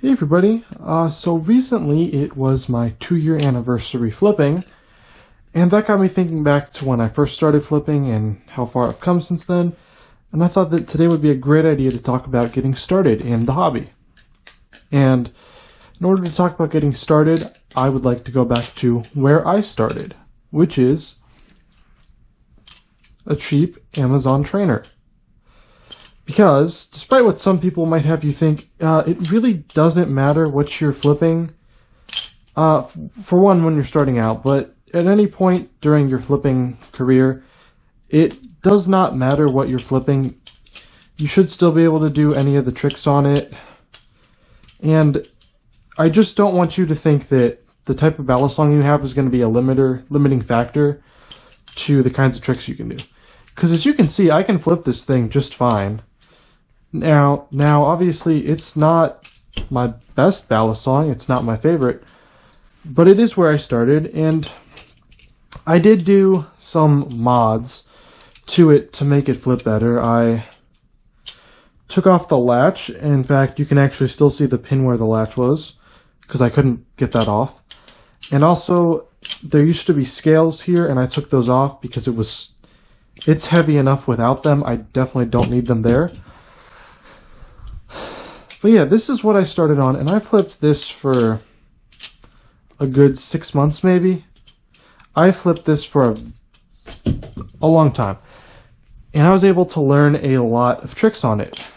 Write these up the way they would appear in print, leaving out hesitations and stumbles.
Hey everybody, so recently it was my 2-year anniversary flipping, and that got me thinking back to when I first started flipping and how far I've come since then, and I thought that today would be a great idea to talk about getting started in the hobby. And in order to talk about getting started, I would like to go back to where I started, which is a cheap Amazon trainer. Because, despite what some people might have you think, it really doesn't matter what you're flipping, for one, when you're starting out, but at any point during your flipping career, it does not matter what you're flipping. You should still be able to do any of the tricks on it, and I just don't want you to think that the type of balisong you have is going to be a limiting factor to the kinds of tricks you can do. Because as you can see, I can flip this thing just fine. Now, obviously, it's not my best balisong, it's not my favorite, but it is where I started, and I did do some mods to it to make it flip better. I took off the latch, and in fact, you can actually still see the pin where the latch was, because I couldn't get that off. And also, there used to be scales here, and I took those off because it's heavy enough without them. I definitely don't need them there. But yeah, this is what I started on, and I flipped this for a good 6 months maybe. I flipped this for a long time, and I was able to learn a lot of tricks on it.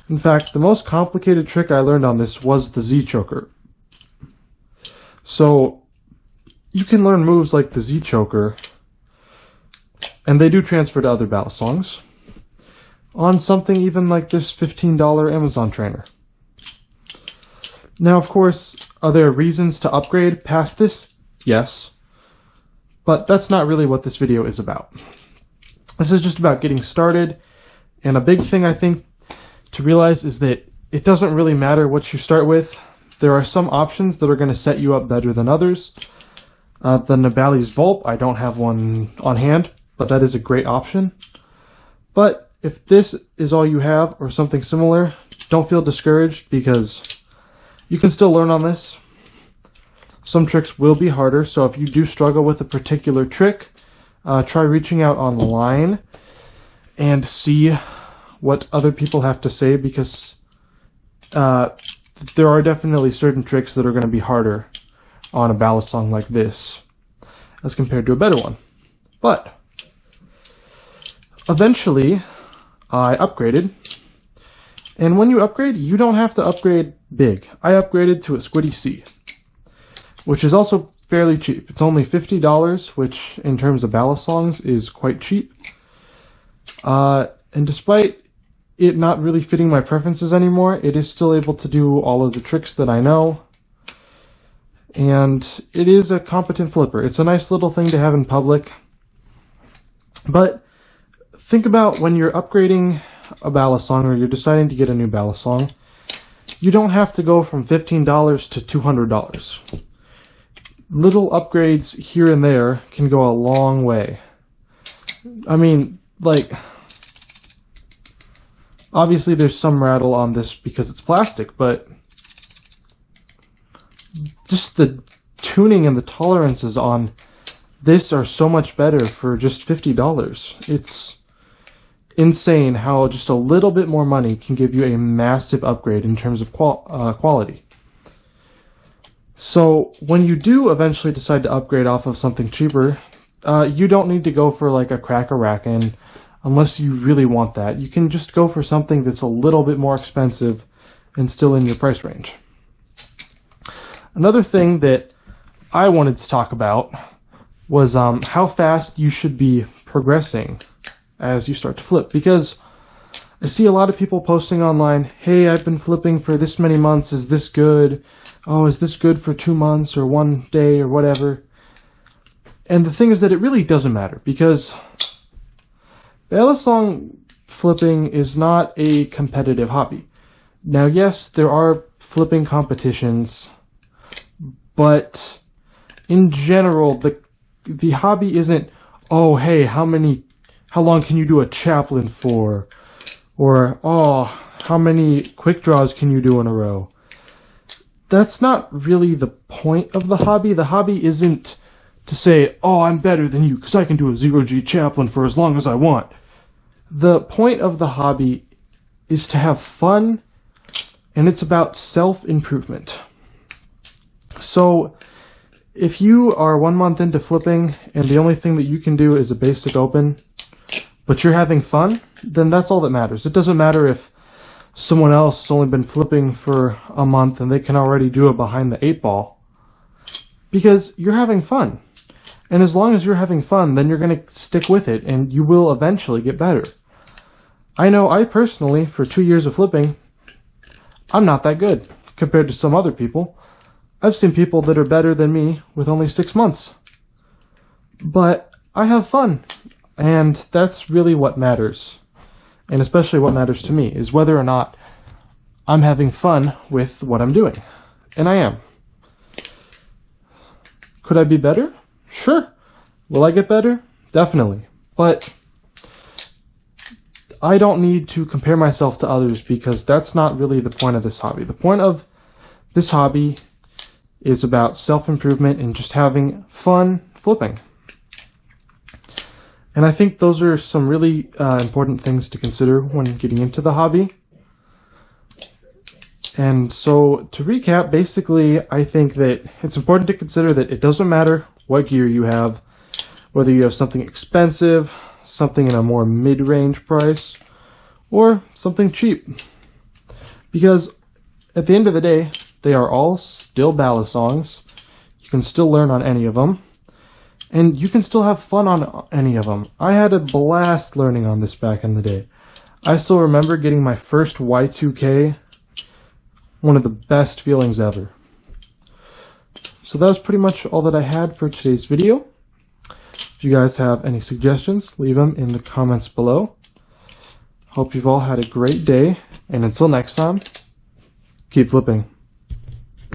In fact, the most complicated trick I learned on this was the Z choker. So you can learn moves like the Z choker, and they do transfer to other balisongs, on something even like this $15 Amazon trainer. Now, of course, are there reasons to upgrade past this? Yes. But that's not really what this video is about. This is just about getting started, and a big thing I think to realize is that it doesn't really matter what you start with. There are some options that are going to set you up better than others. The Nautilus Volt, I don't have one on hand, but that is a great option. But if this is all you have, or something similar, don't feel discouraged, because you can still learn on this. Some tricks will be harder, so if you do struggle with a particular trick, try reaching out online and see what other people have to say, because there are definitely certain tricks that are going to be harder on a balisong like this as compared to a better one. But eventually, I upgraded, and when you upgrade, you don't have to upgrade big. I upgraded to a Squiddy-C, which is also fairly cheap. It's only $50, which in terms of balisongs is quite cheap. And despite it not really fitting my preferences anymore, it is still able to do all of the tricks that I know, and it is a competent flipper. It's a nice little thing to have in public, but think about when you're upgrading a balisong, or you're deciding to get a new balisong, you don't have to go from $15 to $200. Little upgrades here and there can go a long way. I mean, like, obviously there's some rattle on this because it's plastic, but just the tuning and the tolerances on this are so much better for just $50. It's insane how just a little bit more money can give you a massive upgrade in terms of quality. So when you do eventually decide to upgrade off of something cheaper, you don't need to go for like a crack-a-rackin' unless you really want that. You can just go for something that's a little bit more expensive and still in your price range. Another thing that I wanted to talk about was how fast you should be progressing as you start to flip, because I see a lot of people posting online, hey, I've been flipping for this many months, is this good? Oh, is this good for 2 months or 1 day or whatever? And the thing is that it really doesn't matter, because balisong flipping is not a competitive hobby. Now, yes, there are flipping competitions, but in general, the hobby isn't, oh, hey, how long can you do a chaplain for? Or, oh, how many quick draws can you do in a row? that's not really the point of the hobby. The hobby isn't to say, oh, I'm better than you because I can do a 0G chaplain for as long as I want. The point of the hobby is to have fun, and it's about self-improvement. So if you are 1 month into flipping and the only thing that you can do is a basic open, but you're having fun, then that's all that matters. It doesn't matter if someone else has only been flipping for a month and they can already do it behind the 8-ball, because you're having fun. And as long as you're having fun, then you're going to stick with it and you will eventually get better. I know I personally, for 2 years of flipping, I'm not that good compared to some other people. I've seen people that are better than me with only 6 months. But I have fun, and that's really what matters. And especially what matters to me is whether or not I'm having fun with what I'm doing. And I am. Could I be better? Sure. Will I get better? Definitely. But I don't need to compare myself to others, because that's not really the point of this hobby. The point of this hobby is about self-improvement and just having fun flipping. And I think those are some really important things to consider when getting into the hobby. And so to recap, basically, I think that it's important to consider that it doesn't matter what gear you have, whether you have something expensive, something in a more mid-range price, or something cheap. Because at the end of the day, they are all still balisongs. You can still learn on any of them. And you can still have fun on any of them. I had a blast learning on this back in the day. I still remember getting my first Y2K, one of the best feelings ever. So that was pretty much all that I had for today's video. If you guys have any suggestions, leave them in the comments below. Hope you've all had a great day, and until next time, keep flipping.